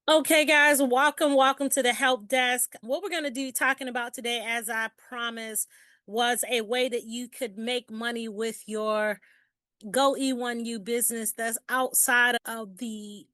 Okay, guys, welcome to the help desk. What we're going to do talking about today, as I promised, was a way that you could make money with your Go E1U business that's outside of the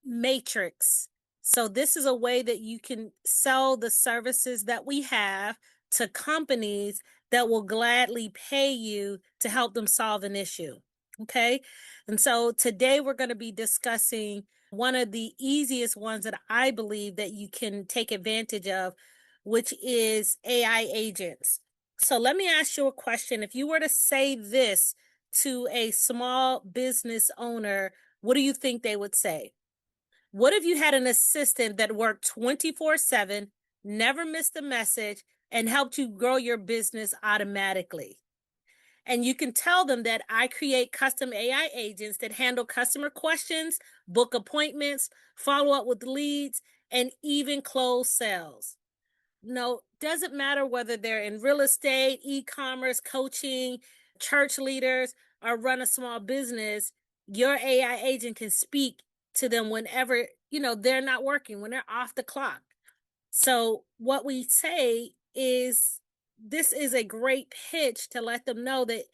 matrix. So this is a way that you can sell the services that we have to companies that will gladly pay you to help them solve an issue. Okay. And so today we're going to be discussing one of the easiest ones that I believe that you can take advantage of, which is AI agents. So let me ask you a question. If you were to say this to a small business owner, what do you think they would say? What if you had an assistant that worked 24/7, never missed a message, and helped you grow your business automatically? And you can tell them that I create custom AI agents that handle customer questions, book appointments, follow up with leads, and even close sales. No, doesn't matter whether they're in real estate, e-commerce, coaching, church leaders, or run a small business, your AI agent can speak to them whenever, they're not working, when they're off the clock. So what we say is this is a great pitch to let them know that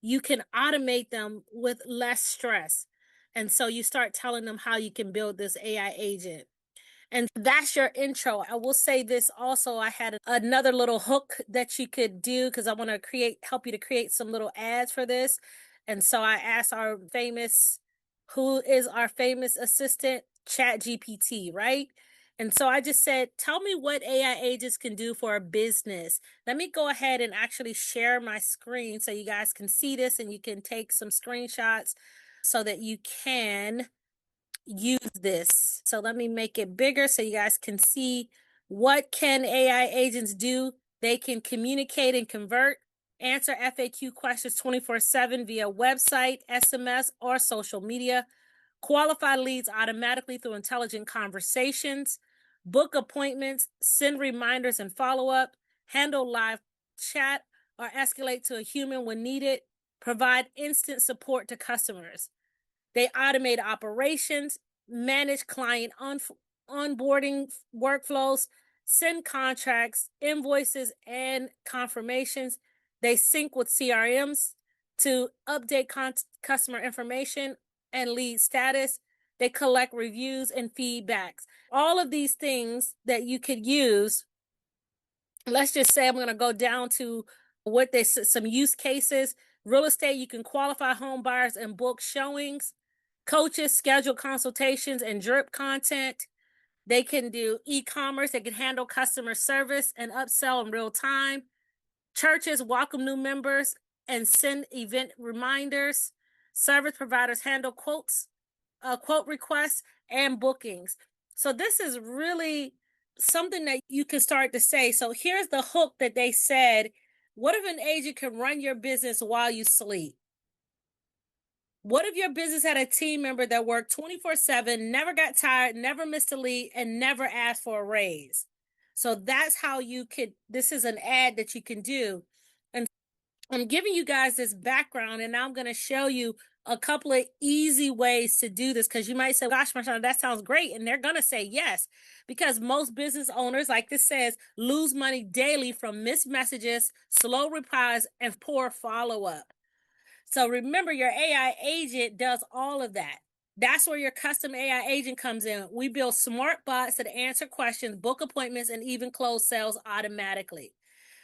you can automate them with less stress. And so you start telling them how you can build this AI agent. And that's your intro. I will say this also. I had another little hook that you could do because I want to help you to create some little ads for this. And so I asked who is our famous assistant? Chat GPT, right? And so I just said, tell me what AI agents can do for a business. Let me go ahead and actually share my screen so you guys can see this and you can take some screenshots so that you can use this. So let me make it bigger so you guys can see what can AI agents do. They can communicate and convert, answer FAQ questions 24/7 via website, SMS, or social media, qualify leads automatically through intelligent conversations, book appointments, send reminders and follow up, handle live chat or escalate to a human when needed, provide instant support to customers. They automate operations, manage client onboarding workflows, send contracts, invoices, and confirmations. They sync with CRMs to update customer information and lead status. They collect reviews and feedbacks. All of these things that you could use. Let's just say I'm going to go down to some use cases. Real estate, you can qualify home buyers and book showings. Coaches schedule consultations and drip content. They can do e-commerce. They can handle customer service and upsell in real time. Churches welcome new members and send event reminders. Service providers handle quote requests, and bookings. So this is really something that you can start to say. So here's the hook that they said. What if an agent can run your business while you sleep? What if your business had a team member that worked 24/7, never got tired, never missed a lead, and never asked for a raise? So that's how this is an ad that you can do. And I'm giving you guys this background, and now I'm going to show you a couple of easy ways to do this because you might say, gosh, Marshonda, that sounds great. And they're going to say yes, because most business owners, like this says, lose money daily from missed messages, slow replies, and poor follow up. So remember, your AI agent does all of that. That's where your custom AI agent comes in. We build smart bots that answer questions, book appointments, and even close sales automatically.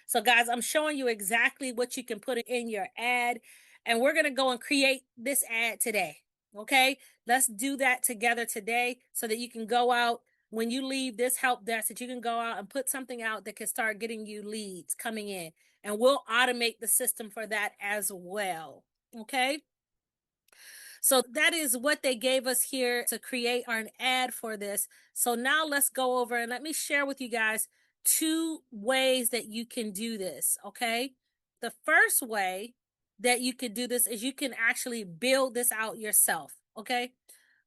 So guys, I'm showing you exactly what you can put in your ad, and we're going to go and create this ad today. Okay, let's do that together today so that you can go out when you leave this help desk, that you can go out and put something out that can start getting you leads coming in, and we'll automate the system for that as well. Okay. So that is what they gave us here to create an ad for this. So now let's go over and let me share with you guys two ways that you can do this. Okay. The first way that you could do this is you can actually build this out yourself. Okay.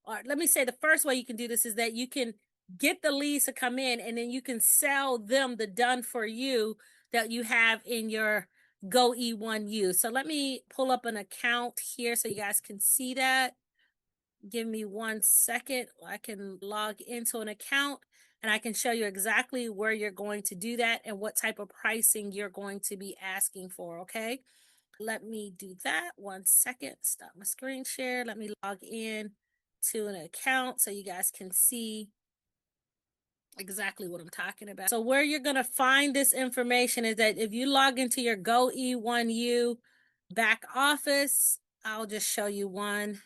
Or let me say the first way you can do this is that you can get the leads to come in, and then you can sell them the done for you that you have in your Go E1U. So let me pull up an account here so you guys can see that. Give me 1 second. I can log into an account and I can show you exactly where you're going to do that and what type of pricing you're going to be asking for, okay? Let me do that. 1 second. Stop my screen share. Let me log in to an account so you guys can see exactly what I'm talking about. So where you're going to find this information is that if you log into your Go E1U back office, I'll just show you one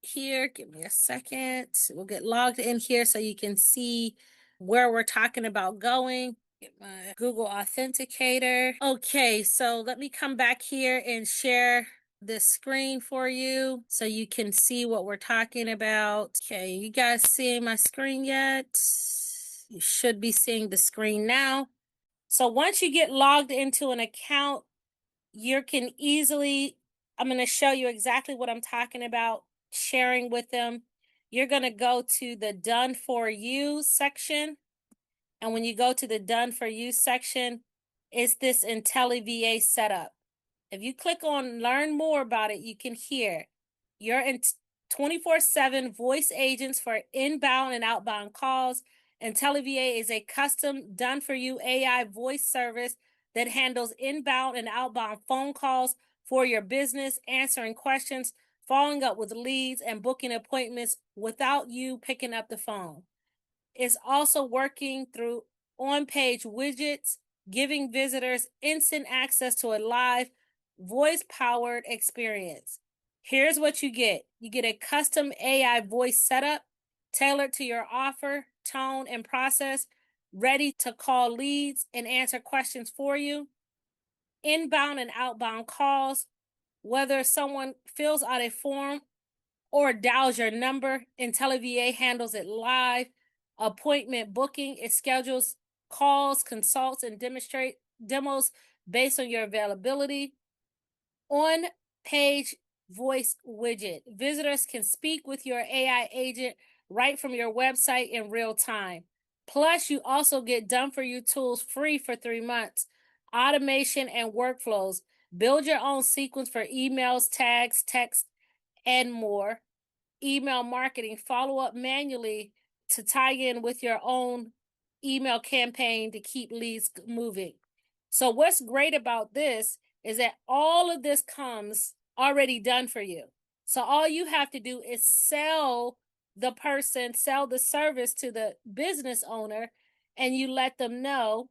here. Give me a second. We'll get logged in here so you can see where we're talking about going. Get my Google Authenticator. Okay, so let me come back here and share this screen for you so you can see what we're talking about. Okay, you guys seeing my screen yet? You should be seeing the screen now. So once you get logged into an account, you can easily, I'm going to show you exactly what I'm talking about, sharing with them. You're going to go to the Done For You section. And when you go to the Done For You section, it's this IntelliVA setup. If you click on Learn More about it, you can hear you're in 24/7 voice agents for inbound and outbound calls. IntelliVA is a custom Done For You AI voice service that handles inbound and outbound phone calls for your business, answering questions, following up with leads, and booking appointments without you picking up the phone. It's also working through on-page widgets, giving visitors instant access to a live, voice-powered experience. Here's what you get. You get a custom AI voice setup tailored to your offer, tone, and process, ready to call leads and answer questions for you. Inbound and outbound calls, whether someone fills out a form or dials your number, IntelliVA handles it live. Appointment booking, it schedules calls, consults, and demonstrate demos based on your availability. On page voice widget, visitors can speak with your AI agent right from your website in real time. Plus, you also get Done For You tools free for 3 months, automation and workflows. Build your own sequence for emails, tags, text, and more. Email marketing, follow up manually to tie in with your own email campaign to keep leads moving. So what's great about this is that all of this comes already done for you. So all you have to do is sell the service to the business owner, and you let them know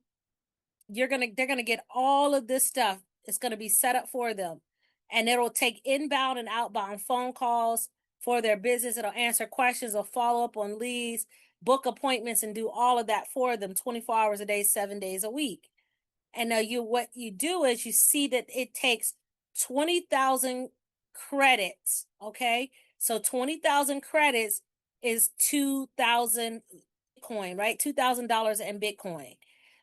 they're gonna get all of this stuff. It's gonna be set up for them, and it'll take inbound and outbound phone calls for their business. It'll answer questions, or follow up on leads, book appointments, and do all of that for them 24 hours a day, 7 days a week. And now what you do is you see that it takes 20,000 credits. Okay, so 20,000 credits is 2,000 Bitcoin, right? $2,000 in Bitcoin.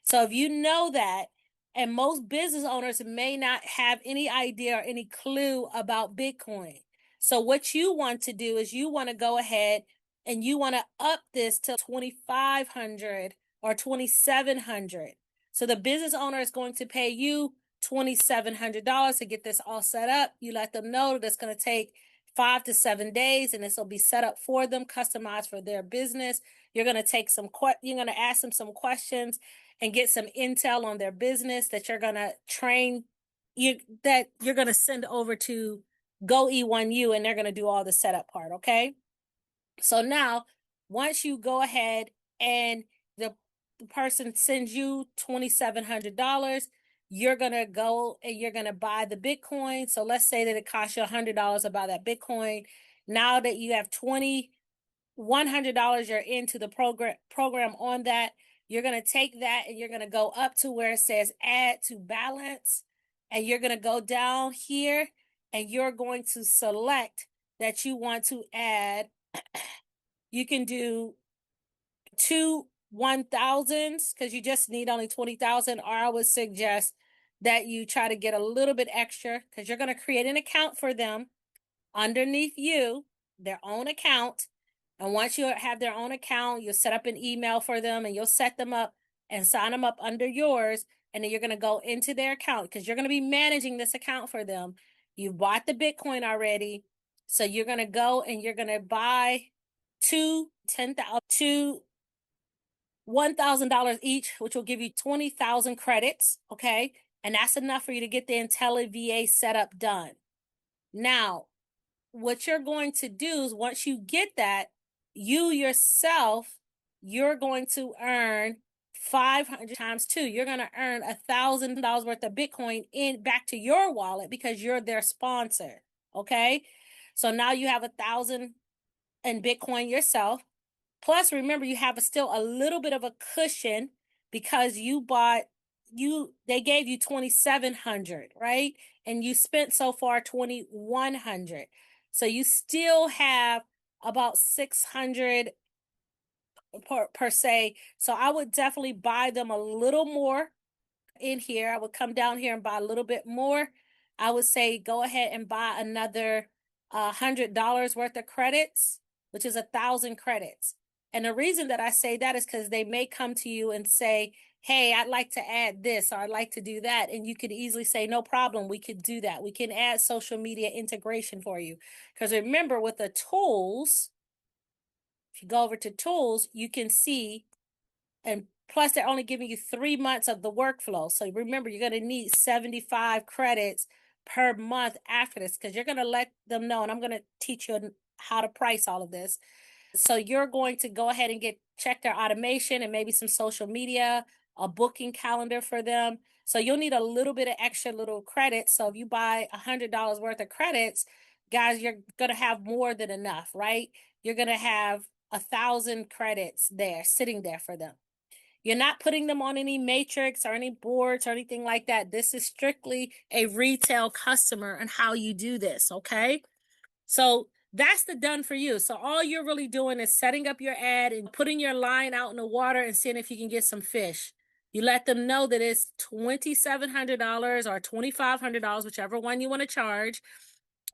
So if you know that, and most business owners may not have any idea or any clue about Bitcoin. So what you want to do is you want to go ahead and you want to up this to 2,500 or 2,700. So the business owner is going to pay you $2,700 to get this all set up. You let them know that it's going to take 5 to 7 days, and this will be set up for them, customized for their business. You're going to ask them some questions and get some intel on their business that you're going to train that you're going to send over to Go E1U, and they're going to do all the setup part. Okay. So now, once you go ahead and the person sends you $2,700, you're going to go and you're going to buy the Bitcoin. So let's say that it costs you $100 to buy that Bitcoin. Now that you have $100 you're into the program on that, you're going to take that and you're going to go up to where it says add to balance, and you're going to go down here and you're going to select that you want to add. You can do 2 1,000s because you just need only 20,000, or I would suggest that you try to get a little bit extra because you're going to create an account for them underneath you, their own account. And once you have their own account, you'll set up an email for them and you'll set them up and sign them up under yours. And then you're going to go into their account because you're going to be managing this account for them. You bought the Bitcoin already. So you're going to go and you're going to buy two 10,000 to $1,000 each, which will give you 20,000 credits. Okay. And that's enough for you to get the IntelliVA setup done. Now, what you're going to do is once you get that, you yourself, you're going to earn 500 times two. You're going to earn $1,000 worth of Bitcoin in back to your wallet because you're their sponsor. Okay. So now you have 1,000 in Bitcoin yourself. Plus, remember, you have still a little bit of a cushion because they gave you 2,700, right? And you spent so far 2,100. So you still have about 600 per se. So I would definitely buy them a little more in here. I would come down here and buy a little bit more. I would say go ahead and buy another $100 worth of credits, which is 1,000 credits. And the reason that I say that is because they may come to you and say, hey, I'd like to add this or I'd like to do that. And you could easily say, no problem, we could do that. We can add social media integration for you. Because remember, with the tools, if you go over to tools, you can see, and plus they're only giving you 3 months of the workflow. So remember, you're going to need 75 credits per month after this because you're going to let them know, and I'm going to teach you how to price all of this. So you're going to go ahead and check their automation and maybe some social media, a booking calendar for them. So you'll need a little bit of extra little credits. So if you buy $100 worth of credits, guys, you're going to have more than enough, right? You're going to have 1,000 credits there sitting there for them. You're not putting them on any matrix or any boards or anything like that. This is strictly a retail customer and how you do this, okay? So that's the done for you. So all you're really doing is setting up your ad and putting your line out in the water and seeing if you can get some fish. You let them know that it's $2,700 or $2,500, whichever one you want to charge.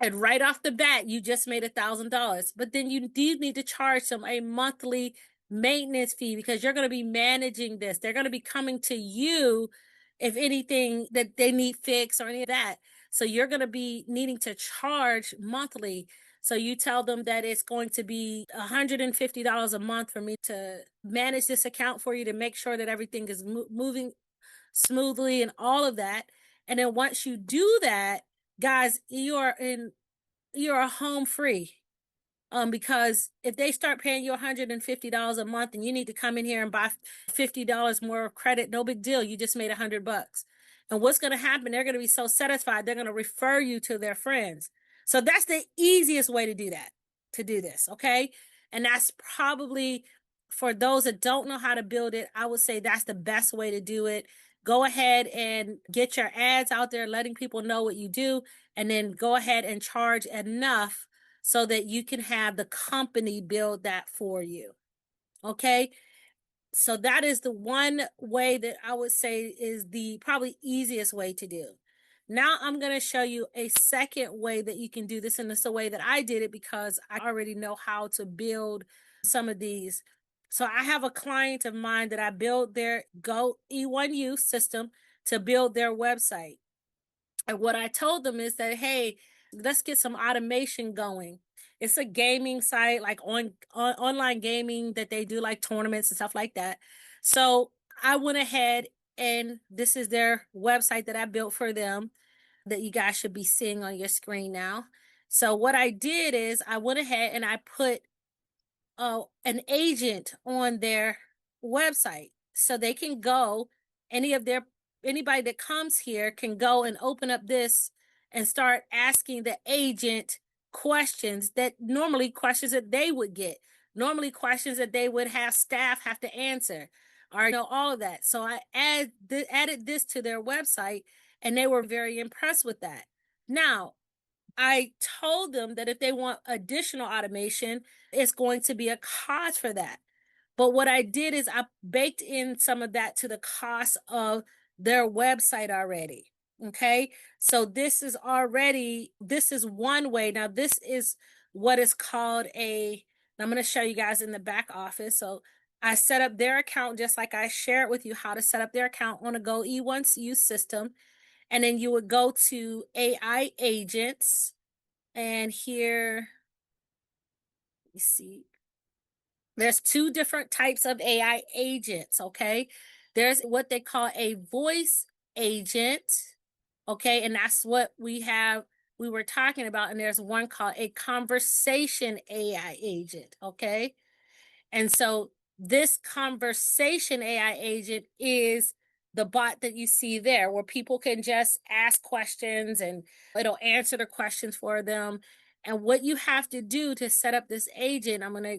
And right off the bat, you just made $1,000. But then you do need to charge them a monthly maintenance fee because you're going to be managing this. They're going to be coming to you if anything that they need fixed or any of that. So you're going to be needing to charge monthly. So you tell them that it's going to be $150 a month for me to manage this account for you to make sure that everything is moving smoothly and all of that. And then once you do that, guys, you're home free. Because if they start paying you $150 a month and you need to come in here and buy $50 more credit, no big deal. You just made $100. And what's going to happen? They're going to be so satisfied. They're going to refer you to their friends. So that's the easiest way to do that, to do this. Okay. And that's probably for those that don't know how to build it. I would say that's the best way to do it. Go ahead and get your ads out there, letting people know what you do, and then go ahead and charge enough so that you can have the company build that for you. Okay. So that is the one way that I would say is the probably easiest way to do. Now I'm going to show you a second way that you can do this. And it's the way that I did it because I already know how to build some of these. So I have a client of mine that I built their Go E1U system to build their website. And what I told them is that, hey, let's get some automation going. It's a gaming site, like online gaming that they do like tournaments and stuff like that. So I went ahead and this is their website that I built for them that you guys should be seeing on your screen now. So what I did is I went ahead and I put an agent on their website so they can go, anybody that comes here can go and open up this and start asking the agent questions that they would get, normally questions that they would have staff have to answer, or all of that. So I added this to their website and they were very impressed with that. Now I told them that if they want additional automation, it's going to be a cost for that. But what I did is I baked in some of that to the cost of their website already. Okay. So this is one way. Now, this is what is called I'm going to show you guys in the back office. So I set up their account just like I shared with you how to set up their account on a Go E1U system. And then you would go to AI agents, and here, let me see. There's two different types of AI agents, okay? There's what they call a voice agent, okay? And that's what we were talking about. And there's one called a conversation AI agent, okay? And so this conversation AI agent is the bot that you see there, where people can just ask questions and it'll answer the questions for them. And what you have to do to set up this agent, I'm going to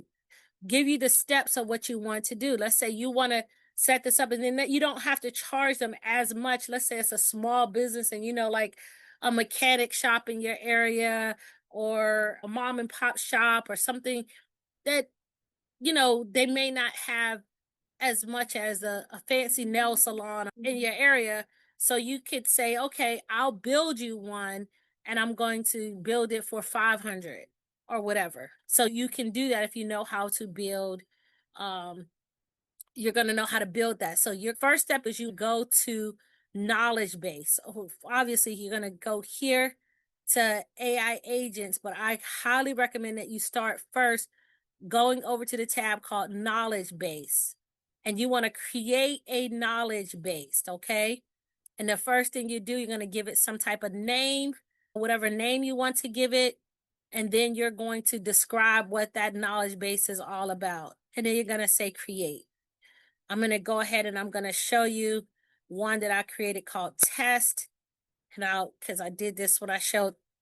give you the steps of what you want to do. Let's say you want to set this up, and then you don't have to charge them as much. Let's say it's a small business and like a mechanic shop in your area, or a mom and pop shop, or something that they may not have as much as a fancy nail salon in your area. So you could say, okay, I'll build you one, and I'm going to build it for 500 or whatever. So you can do that if you know how to build. You're going to know how to build that. So your first step is you go to knowledge base. Obviously, you're going to go here to AI agents, but I highly recommend that you start first going over to the tab called knowledge base. And you want to create a knowledge base, okay? And the first thing you do, you're going to give it some type of name, whatever name you want to give it. And then you're going to describe what that knowledge base is all about. And then you're going to say create. I'm going to go ahead and I'm going to show you one that I created called test. And because I did this when I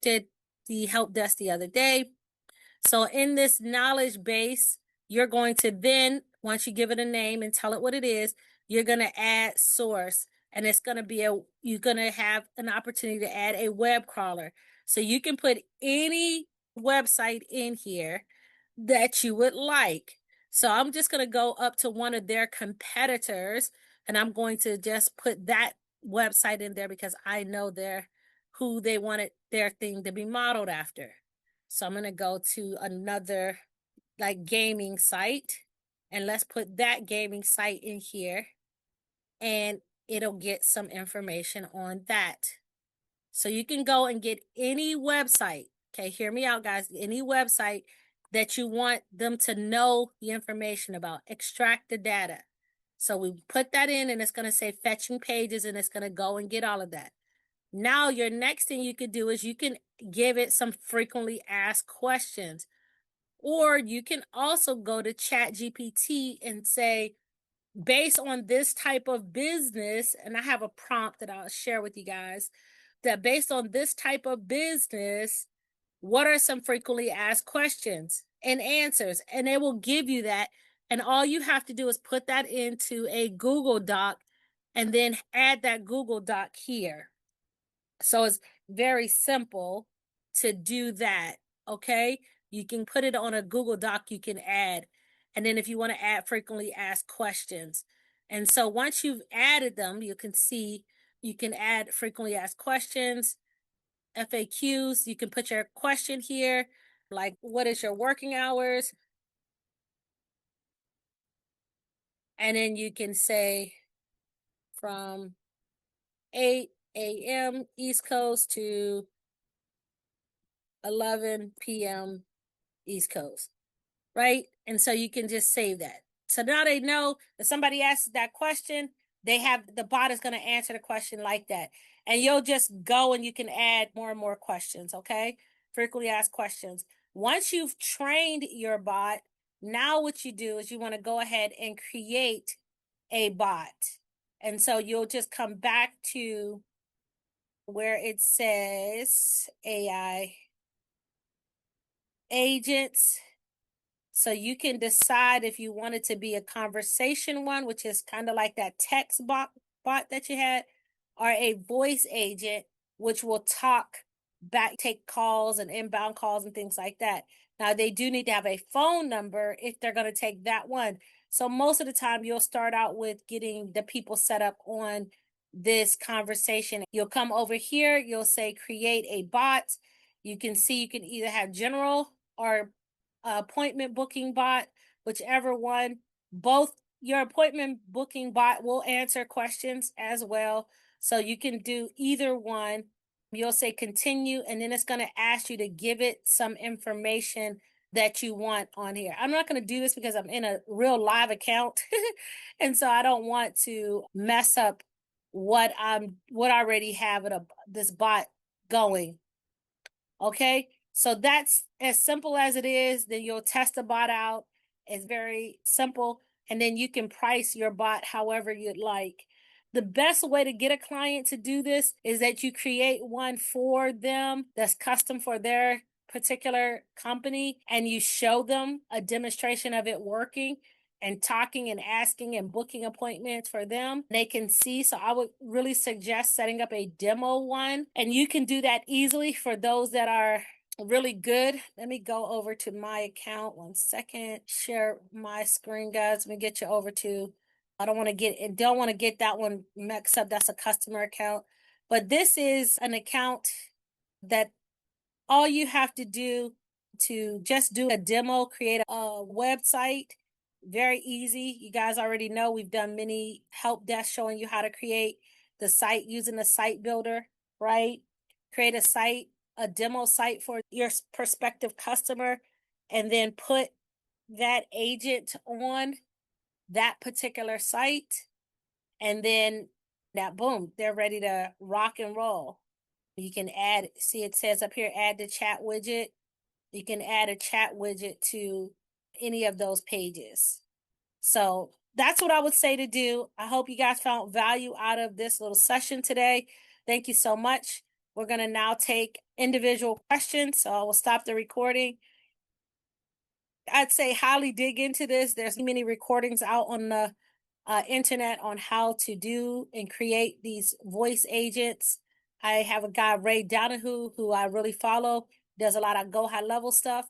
did the help desk the other day. So in this knowledge base, you're going to then, once you give it a name and tell it what it is, you're going to add source. And it's going to be you're going to have an opportunity to add a web crawler. So you can put any website in here that you would like. So I'm just going to go up to one of their competitors, and I'm going to just put that website in there because I know who they wanted their thing to be modeled after. So I'm going to go to another gaming site, and let's put that gaming site in here, and it'll get some information on that. So you can go and get any website. Okay, hear me out, guys. Any website that you want them to know the information about. Extract the data. So we put that in, and it's going to say fetching pages, and it's going to go and get all of that. Now, your next thing you could do is you can give it some frequently asked questions. Or you can also go to ChatGPT and say, based on this type of business, and I have a prompt that I'll share with you guys, that based on this type of business, what are some frequently asked questions and answers? And it will give you that. And all you have to do is put that into a Google Doc and then add that Google Doc here. So it's very simple to do that, okay? You can put it on a Google Doc, you can add. And then if you want to add frequently asked questions. And so once you've added them, you can see you can add frequently asked questions, FAQs. You can put your question here, like what is your working hours? And then you can say from 8 a.m. East Coast to 11 p.m. East Coast, right? And so you can just save that. So now they know that somebody asks that question, the bot is going to answer the question like that. And you'll just go and you can add more and more questions, okay? Frequently asked questions. Once you've trained your bot, now what you do is you want to go ahead and create a bot. And so you'll just come back to where it says AI agents. So you can decide if you want it to be a conversation one, which is kind of like that text bot that you had, or a voice agent, which will talk back, take calls and inbound calls and things like that. Now, they do need to have a phone number if they're going to take that one. So most of the time, you'll start out with getting the people set up on this conversation. You'll come over here, you'll say create a bot. You can see you can either have general or appointment booking bot, whichever one. Both your appointment booking bot will answer questions as well. So you can do either one. You'll say continue, and then it's going to ask you to give it some information that you want on here. I'm not going to do this because I'm in a real live account. And so I don't want to mess up what I already have this bot going. Okay. So that's as simple as it is. Then you'll test the bot out. It's very simple. And then you can price your bot however you'd like. The best way to get a client to do this is that you create one for them that's custom for their particular company, and you show them a demonstration of it working and talking and asking and booking appointments for them. They can see. So I would really suggest setting up a demo one, and you can do that easily for those that are really good. Let me go over to my account 1 second, share my screen, guys. Let me get you over to, I don't want to get that one mixed up. That's a customer account, but this is an account that all you have to do to just do a demo, create a website. Very easy. You guys already know we've done many help desks showing you how to create the site using the site builder, right? Create a site, a demo site for your prospective customer, and then put that agent on that particular site. And then that, boom, they're ready to rock and roll. You can add, see it says up here, add the chat widget. You can add a chat widget to any of those pages. So that's what I would say to do. I hope you guys found value out of this little session today. Thank you so much. We're going to now take individual questions. So I will stop the recording. I'd say highly dig into this. There's many recordings out on the internet on how to do and create these voice agents. I have a guy, Ray Donahue, who I really follow, does a lot of Go High Level stuff.